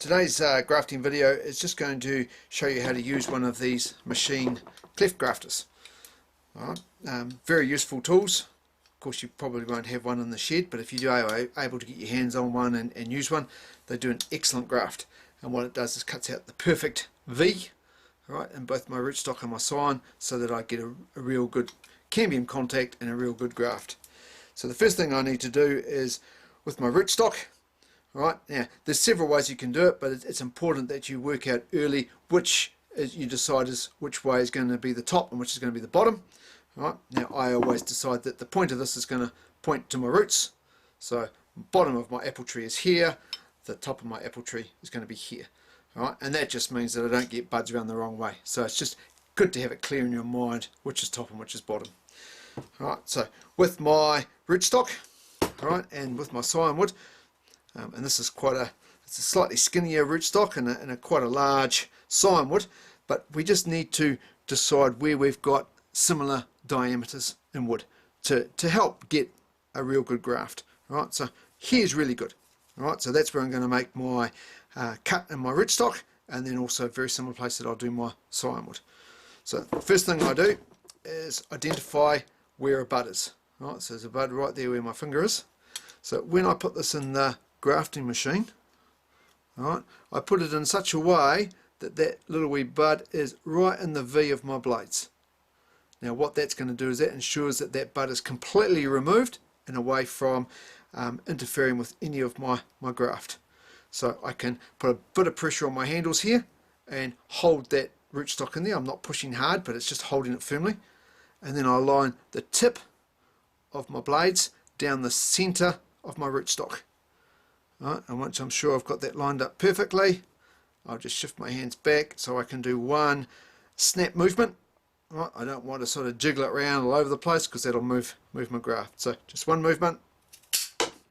Today's grafting video is just going to show you how to use one of these machine cleft grafters. Alright, very useful tools. Of course you probably won't have one in the shed, but if you are able to get your hands on one and use one, they do an excellent graft. And what it does is cuts out the perfect V, right, in both my rootstock and my sign, so that I get a real good cambium contact and a real good graft. So the first thing I need to do is, with my rootstock, right, now there's several ways you can do it, but it's important that you work out early which you decide is which way is going to be the top and which is going to be the bottom. Right, now I always decide that the point of this is going to point to my roots. So bottom of my apple tree is here, the top of my apple tree is going to be here. Right, and that just means that I don't get buds around the wrong way. So it's just good to have it clear in your mind which is top and which is bottom. Alright, so with my rootstock, right, and with my scion, and this is it's a slightly skinnier rootstock and a quite a large scion, but we just need to decide where we've got similar diameters in wood to help get a real good graft. Right, so here's really good. Right, so that's where I'm going to make my cut in my rootstock, and then also a very similar place that I'll do my scion. So the first thing I do is identify where a bud is. Right, so there's a bud right there where my finger is. So when I put this in the grafting machine, right, I put it in such a way that that little wee bud is right in the V of my blades. Now what that's going to do is that ensures that that bud is completely removed and away from interfering with any of my graft. So I can put a bit of pressure on my handles here and hold that rootstock in there. I'm not pushing hard, but it's just holding it firmly. And then I line the tip of my blades down the center of my rootstock. Right, and once I'm sure I've got that lined up perfectly, I'll just shift my hands back so I can do one snap movement. Right, I don't want to sort of jiggle it around all over the place because that'll move my graft. So just one movement,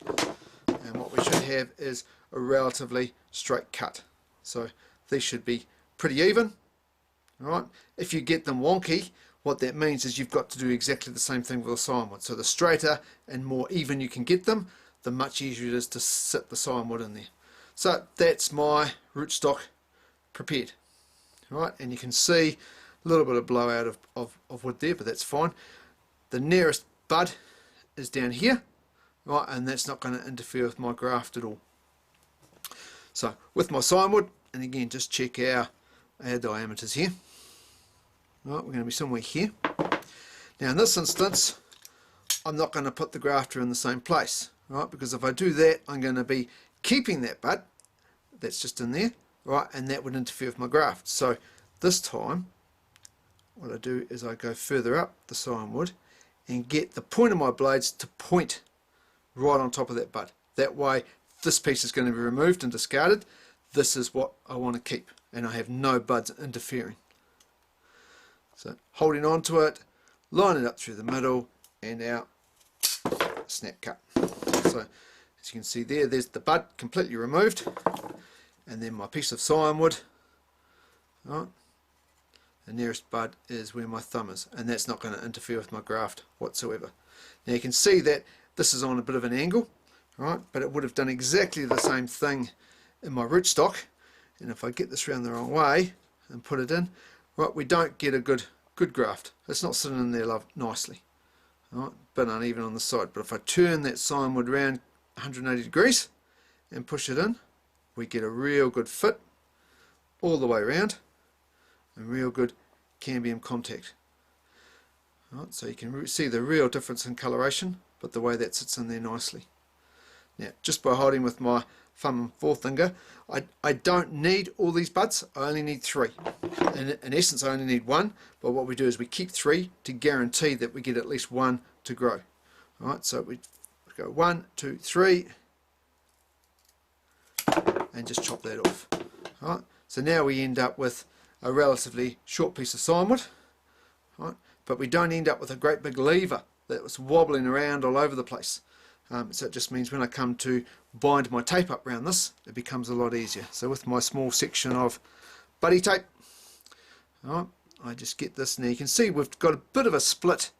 and what we should have is a relatively straight cut. So these should be pretty even. Right, if you get them wonky, what that means is you've got to do exactly the same thing with a scion wood. So the straighter and more even you can get them, the much easier it is to sit the scion wood in there. So that's my rootstock prepared. Right, and you can see a little bit of blowout of wood there, but that's fine. The nearest bud is down here, right, and that's not going to interfere with my graft at all. So with my scion wood, and again just check our diameters here. Right, we're going to be somewhere here. Now in this instance, I'm not going to put the grafter in the same place, right? Because if I do that, I'm going to be keeping that bud that's just in there, right? And that would interfere with my graft. So this time, what I do is I go further up the scion wood and get the point of my blades to point right on top of that bud. That way, this piece is going to be removed and discarded. This is what I want to keep, and I have no buds interfering. So holding on to it, line it up through the middle and out, snap cut. So as you can see there's the bud completely removed, and then my piece of scion wood, right, the nearest bud is where my thumb is, and that's not going to interfere with my graft whatsoever. Now you can see that this is on a bit of an angle, right, but it would have done exactly the same thing in my rootstock, and if I get this around the wrong way and put it in, right, we don't get a good graft. It's not sitting in there nicely. Right, bit uneven on the side. But if I turn that scion wood around 180 degrees and push it in, we get a real good fit all the way around and real good cambium contact. Right, so you can see the real difference in coloration, but the way that sits in there nicely. Now, just by holding with my thumb and forefinger, I don't need all these buds. I only need 3. In essence, I only need 1, but what we do is we keep 3 to guarantee that we get at least 1 to grow. Alright, so we go 1, 2, 3, and just chop that off. Alright, so now we end up with a relatively short piece of scion wood, right, but we don't end up with a great big lever that was wobbling around all over the place. So it just means when I come to bind my tape up around this, it becomes a lot easier. So with my small section of buddy tape, right, I just get this. Now you can see we've got a bit of a split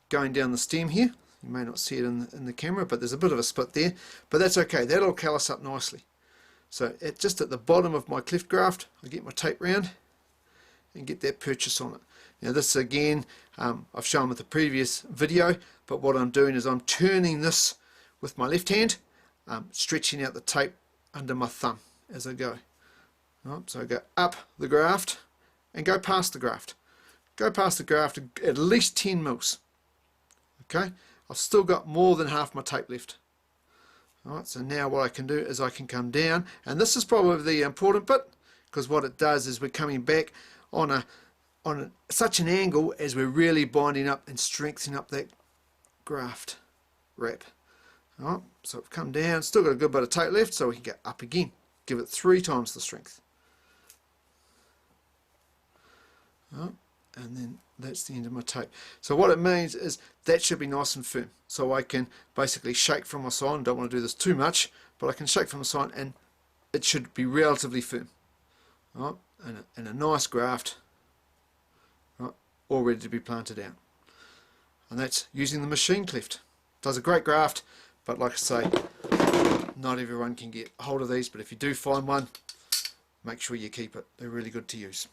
going down the stem here. You may not see it in the camera, but there's a bit of a split there, but that's okay. That'll callus up nicely. So just at the bottom of my cleft graft, I get my tape round and get that purchase on it. Now this again, I've shown with the previous video, but what I'm doing is I'm turning this with my left hand, stretching out the tape under my thumb as I go. Right, so I go up the graft and go past the graft. Go past the graft at least 10 mils. Okay, I've still got more than half my tape left. Alright, so now what I can do is I can come down, and this is probably the important bit, because what it does is we're coming back on such an angle as we're really binding up and strengthening up that graft wrap. Alright, so I've come down, still got a good bit of tape left, so we can go up again. Give it 3 times the strength. Alright, and then that's the end of my tape. So what it means is that should be nice and firm. So I can basically shake from my side. Don't want to do this too much, but I can shake from the side and it should be relatively firm. Right, and a nice graft, right, all ready to be planted out. And that's using the machine cleft. Does a great graft, but like I say, not everyone can get hold of these, but if you do find one, make sure you keep it. They're really good to use.